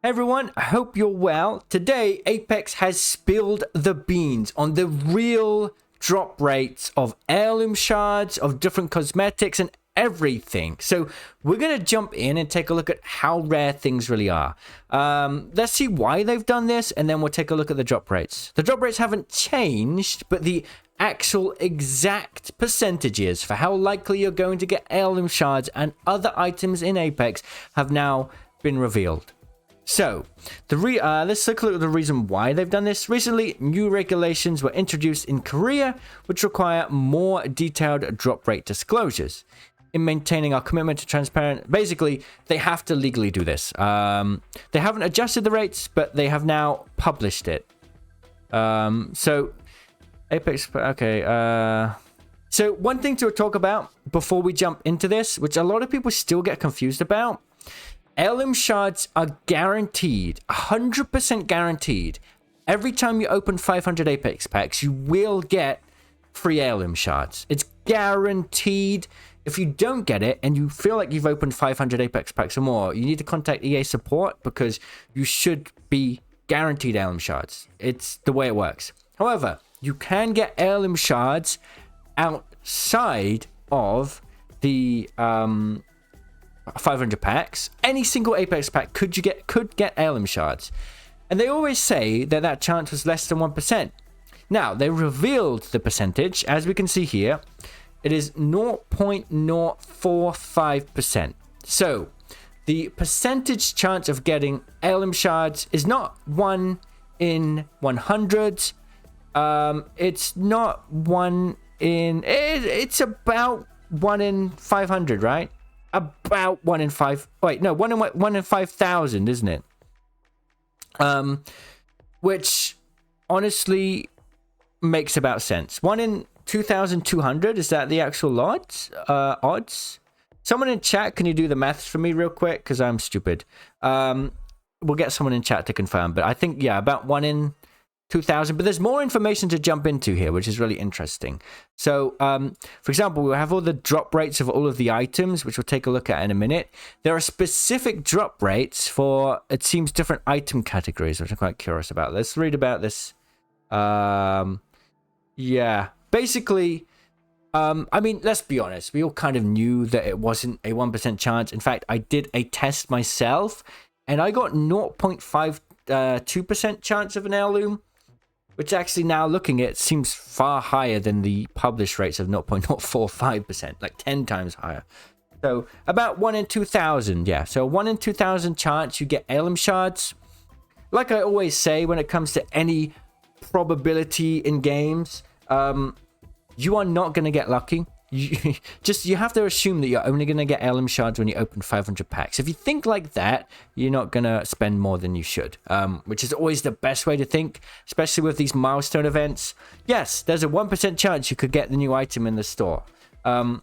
Hey everyone, I hope you're well. Today, Apex has spilled the beans on the real drop rates of heirloom shards, of different cosmetics, and everything. So we're going to jump in and take a look at how rare things really are. Let's see why they've done this, and then we'll take a look at the drop rates. The drop rates haven't changed, but the actual exact percentages for how likely you're going to get heirloom shards and other items in Apex have now been revealed. So, let's take a look at the reason why they've done this. Recently, new regulations were introduced in Korea, which require more detailed drop rate disclosures. In maintaining our commitment to transparent, basically, they have to legally do this. They haven't adjusted the rates, but they have now published it. So, Apex, okay. So, one thing to talk about before we jump into this, which a lot of people still get confused about. Heirloom shards are guaranteed, 100% guaranteed. Every time you open 500 Apex packs, you will get free heirloom shards. It's guaranteed. If you don't get it and you feel like you've opened 500 Apex packs or more, you need to contact EA support because you should be guaranteed heirloom shards. It's the way it works. However, you can get heirloom shards outside of the 500 packs. Any single Apex pack could get heirloom shards, and they always say that chance was less than 1%. Now they revealed the percentage, as we can see here. It is 0.045%. So the percentage chance of getting heirloom shards is not 1 in 100. It's not 1 in. It's about 1 in 500, right? About 1 in 5. Wait, no, 1 in 5,000, isn't it? Which honestly makes about sense. 1 in 2,200, is that the actual odds? Someone in chat, can you do the maths for me real quick? Because I'm stupid. We'll get someone in chat to confirm, but I think, yeah, about 1 in 2,000, but there's more information to jump into here, which is really interesting. So, for example, we'll have all the drop rates of all of the items, which we'll take a look at in a minute. There are specific drop rates for, it seems, different item categories, which I'm quite curious about. Let's read about this. Yeah, basically, I mean, let's be honest. We all kind of knew that it wasn't a 1% chance. In fact, I did a test myself, and I got 0.52% chance of an heirloom, which actually now looking at it seems far higher than the published rates of 0.045%, like 10 times higher. So about 1 in 2,000, yeah. So 1 in 2,000 chance you get heirloom shards. Like I always say when it comes to any probability in games, you are not going to get lucky. You have to assume that you're only going to get heirloom shards when you open 500 packs. If you think like that, you're not going to spend more than you should, which is always the best way to think, especially with these milestone events. Yes, there's a 1% chance you could get the new item in the store, but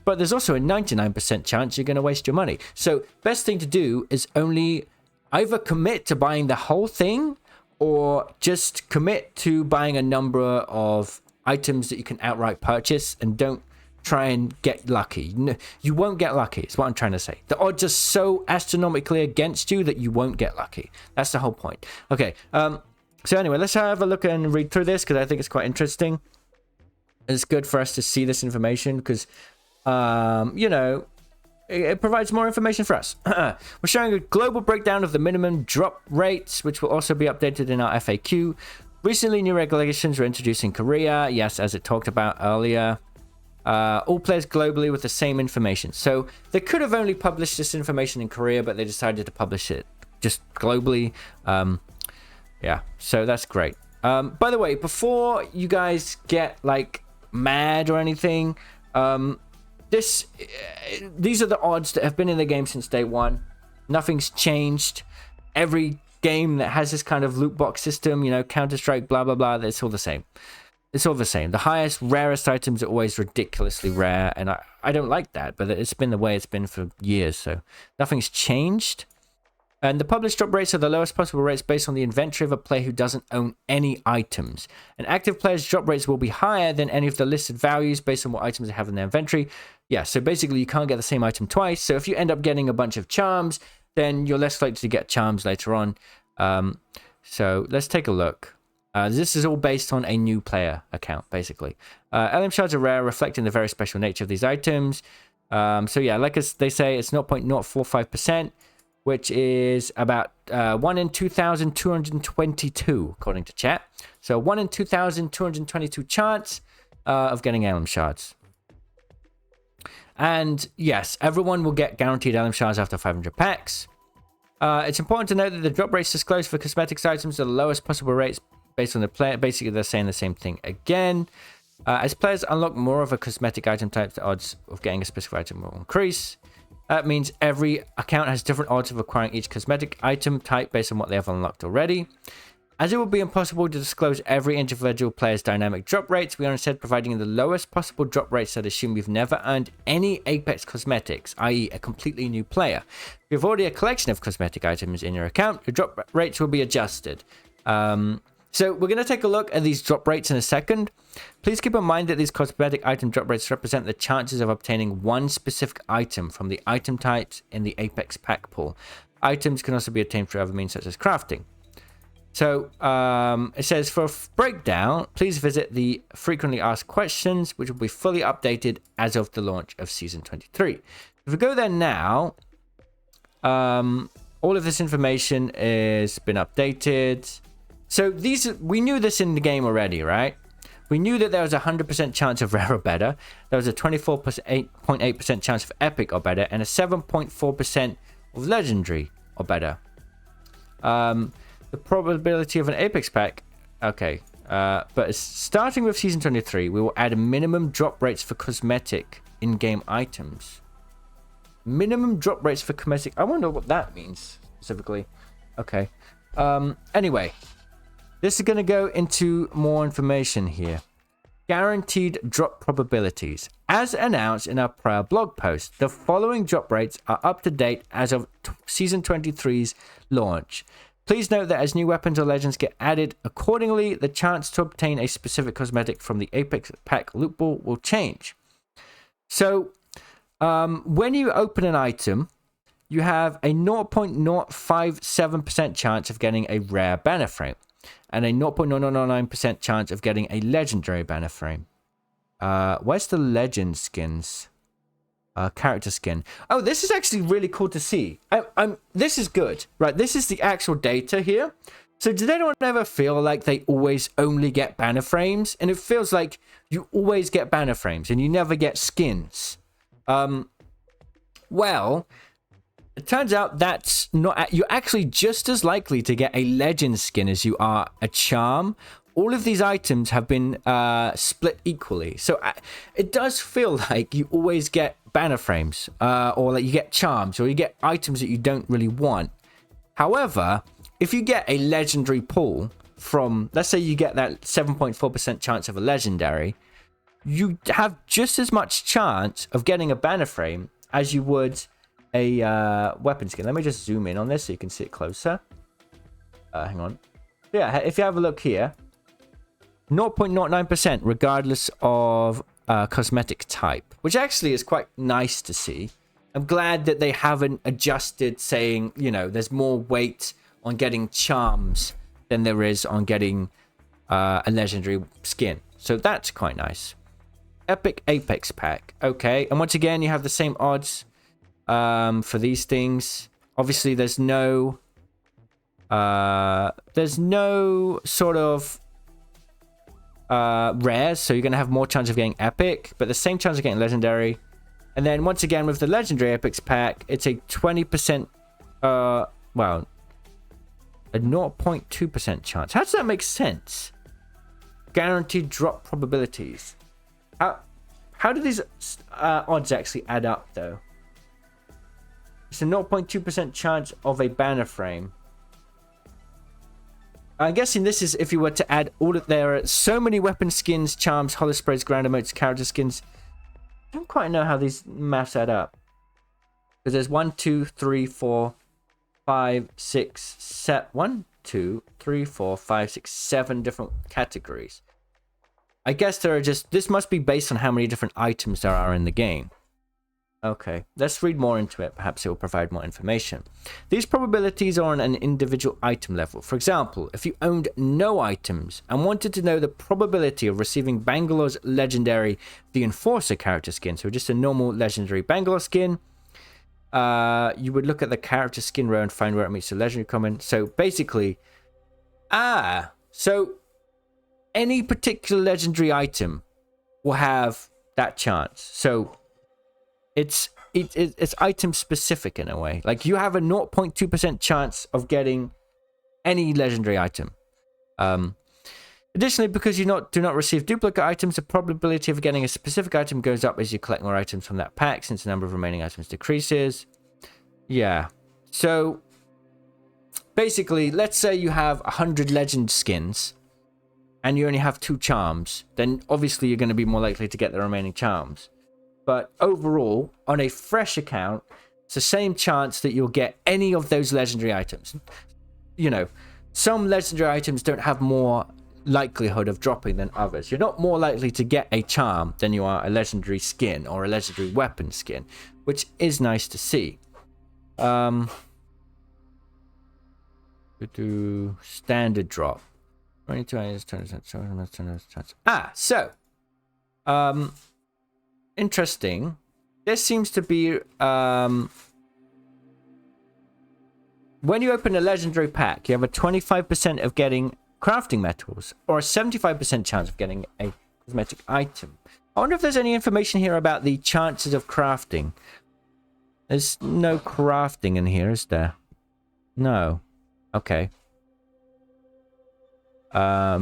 there's also a 99% chance you're going to waste your money. So best thing to do is only either commit to buying the whole thing or just commit to buying a number of items that you can outright purchase, and don't try and get lucky. No, you won't get lucky, is what I'm trying to say. The odds are so astronomically against you that you won't get lucky. That's the whole point. Okay, so anyway, let's have a look and read through this because I think it's quite interesting. It's good for us to see this information because, you know, it provides more information for us. We're showing a global breakdown of the minimum drop rates, which will also be updated in our FAQ. Recently, new regulations were introduced in Korea. Yes, as it talked about earlier. All players globally with the same information. So they could have only published this information in Korea, but they decided to publish it just globally. Yeah, so that's great. By the way, before you guys get like mad or anything, these are the odds that have been in the game since day one. Nothing's changed. Every game that has this kind of loot box system, you know, Counter-Strike, blah, blah, blah, it's all the same. It's all the same. The highest, rarest items are always ridiculously rare, and I don't like that, but it's been the way it's been for years, so nothing's changed. And the published drop rates are the lowest possible rates based on the inventory of a player who doesn't own any items. And active players' drop rates will be higher than any of the listed values based on what items they have in their inventory. Yeah, so basically you can't get the same item twice, so if you end up getting a bunch of charms, then you're less likely to get charms later on. So let's take a look. This is all based on a new player account, basically. Heirloom Shards are rare, reflecting the very special nature of these items. So yeah, like they say, it's 0.045%, which is about 1 in 2,222, according to chat. So 1 in 2,222 chance of getting Heirloom Shards. And yes, everyone will get guaranteed Heirloom Shards after 500 packs. It's important to note that the drop rates disclosed for cosmetics items are the lowest possible rates based on the player. Basically, they're saying the same thing again. As players unlock more of a cosmetic item type, the odds of getting a specific item will increase. That means every account has different odds of acquiring each cosmetic item type based on what they have unlocked already. As it will be impossible to disclose every individual player's dynamic drop rates, we are instead providing the lowest possible drop rates that assume you've never earned any Apex cosmetics, i.e. a completely new player. If you have already a collection of cosmetic items in your account, your drop rates will be adjusted. So we're going to take a look at these drop rates in a second. Please keep in mind that these cosmetic item drop rates represent the chances of obtaining one specific item from the item types in the Apex pack pool. Items can also be obtained through other means such as crafting. So it says, for a breakdown, please visit the frequently asked questions, which will be fully updated as of the launch of Season 23. If we go there now, all of this information has been updated. So we knew this in the game already, right? We knew that there was a 100% chance of rare or better. There was a 24.8% chance of epic or better, and a 7.4% of legendary or better. The probability of an Apex pack, okay. But starting with Season 23, we will add minimum drop rates for cosmetic in-game items. Minimum drop rates for cosmetic. I wonder what that means specifically. Okay. Anyway, this is going to go into more information here. Guaranteed drop probabilities. As announced in our prior blog post, the following drop rates are up to date as of Season 23's launch. Please note that as new weapons or legends get added accordingly, the chance to obtain a specific cosmetic from the Apex pack loot ball will change. So, when you open an item, you have a 0.057% chance of getting a rare banner frame, and a 0.0009% chance of getting a legendary banner frame. Where's the legend skins? Character skin. Oh, this is actually really cool to see. This is good, right? This is the actual data here. So did anyone ever feel like they always only get banner frames? And it feels like you always get banner frames and you never get skins. Well, it turns out that's not... You're actually just as likely to get a legend skin as you are a charm. All of these items have been split equally. So it does feel like you always get banner frames, or like you get charms, or you get items that you don't really want. However, if you get a legendary pull from, let's say you get that 7.4% chance of a legendary, you have just as much chance of getting a banner frame as you would a weapon skin. Let me just zoom in on this so you can see it closer. Hang on. Yeah, if you have a look here, 0.09% regardless of cosmetic type, which actually is quite nice to see. I'm glad that they haven't adjusted, saying, you know, there's more weight on getting charms than there is on getting a legendary skin. So that's quite nice. Epic Apex pack. Okay, and once again, you have the same odds for these things. Obviously, there's no sort of rares, so you're going to have more chance of getting epic, but the same chance of getting legendary. And then once again with the legendary epics pack, it's a 20% well, a 0.2% chance. How does that make sense? Guaranteed drop probabilities. How do these odds actually add up though? It's a 0.2% chance of a banner frame. I'm guessing this is if you were to add all of... There are so many weapon skins, charms, holo sprays, ground emotes, character skins. I don't quite know how these maths add up. Because there's 1, 2, 3, 4, 5, 6, 7... 1, 2, 3, 4, 5, 6, 7 different categories. I guess there are just... This must be based on how many different items there are in the game. Okay, let's read more into it. Perhaps it will provide more information. These probabilities are on an individual item level. For example, if you owned no items and wanted to know the probability of receiving Bangalore's legendary The Enforcer character skin, so just a normal legendary Bangalore skin, you would look at the character skin row and find where it meets the legendary common. So basically, so any particular legendary item will have that chance. So it's item specific in a way. Like you have a 0.2% chance of getting any legendary item. Additionally, because you do not receive duplicate items, the probability of getting a specific item goes up as you collect more items from that pack, since the number of remaining items decreases. Yeah. So basically, let's say you have 100 legend skins and you only have 2 charms, then obviously you're going to be more likely to get the remaining charms. But overall, on a fresh account, it's the same chance that you'll get any of those legendary items. You know, some legendary items don't have more likelihood of dropping than others. You're not more likely to get a charm than you are a legendary skin or a legendary weapon skin, which is nice to see. Standard drop. Interesting. This seems to be when you open a legendary pack, you have a 25% of getting crafting metals or a 75% chance of getting a cosmetic item. I wonder if there's any information here about the chances of crafting. There's no crafting in here, is there? No. Okay. Bad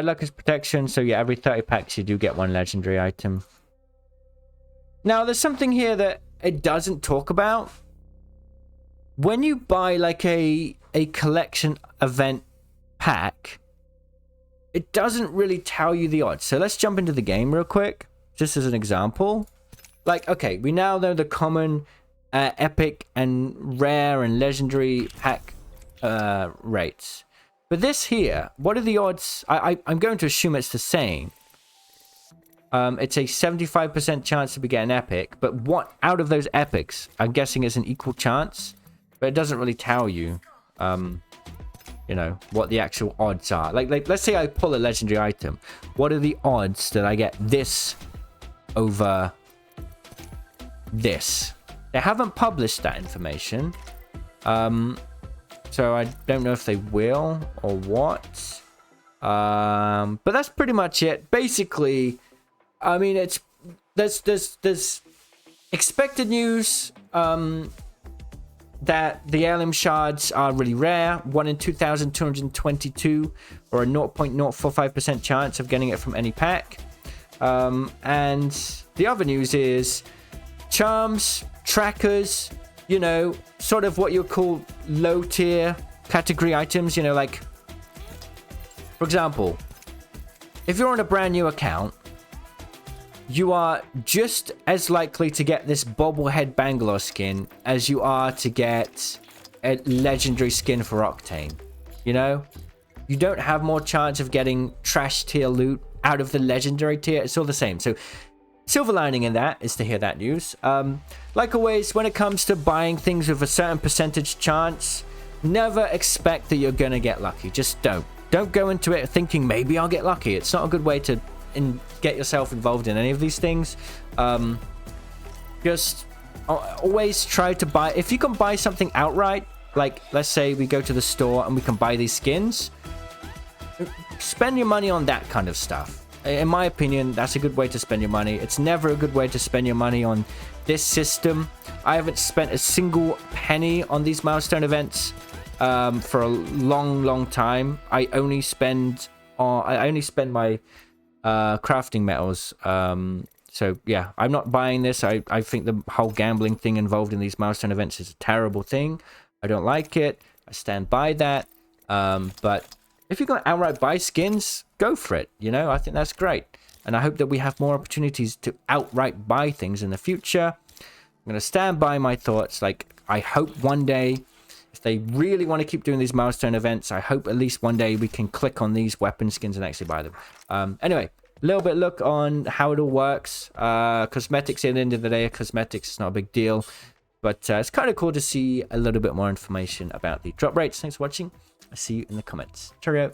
luck is protection, so yeah, every 30 packs you do get 1 legendary item. Now, there's something here that it doesn't talk about. When you buy like a collection event pack, it doesn't really tell you the odds. So let's jump into the game real quick, just as an example. Like, okay, we now know the common, epic, and rare and legendary pack rates. But this here, what are the odds? I'm going to assume it's the same. It's a 75% chance to be getting epic, but what out of those epics? I'm guessing it's an equal chance, but it doesn't really tell you, you know, what the actual odds are. Like let's say I pull a legendary item. What are the odds that I get this over this? They haven't published that information. So I don't know if they will or what. But that's pretty much it. Basically, I mean, it's there's expected news that the Heirloom Shards are really rare, 1 in 2,222, or a 0.045% chance of getting it from any pack. And the other news is charms, trackers, you know, sort of what you call low tier category items, you know, like, for example, if you're on a brand new account, you are just as likely to get this bobblehead Bangalore skin as you are to get a legendary skin for Octane. You know, you don't have more chance of getting trash tier loot out of the legendary tier. It's all the same. So silver lining in that is to hear that news. Like always, when it comes to buying things with a certain percentage chance, never expect that you're gonna get lucky. Just don't go into it thinking maybe I'll get lucky. It's not a good way to get yourself involved in any of these things. Just always try to buy, if you can buy something outright, like let's say we go to the store and we can buy these skins, spend your money on that kind of stuff. In my opinion, that's a good way to spend your money. It's never a good way to spend your money on this system. I haven't spent a single penny on these milestone events for a long time. I only spend my crafting metals. So yeah, I'm not buying this. I think the whole gambling thing involved in these milestone events is a terrible thing. I don't like it. I stand by that. But if you're going to outright buy skins, go for it. You know, I think that's great. And I hope that we have more opportunities to outright buy things in the future. I'm going to stand by my thoughts. Like, I hope one day if they really want to keep doing these milestone events, I hope at least one day we can click on these weapon skins and actually buy them. Anyway, a little bit look on how it all works. Cosmetics at the end of the day, cosmetics is not a big deal. But it's kind of cool to see a little bit more information about the drop rates. Thanks for watching. I'll see you in the comments. Cheerio.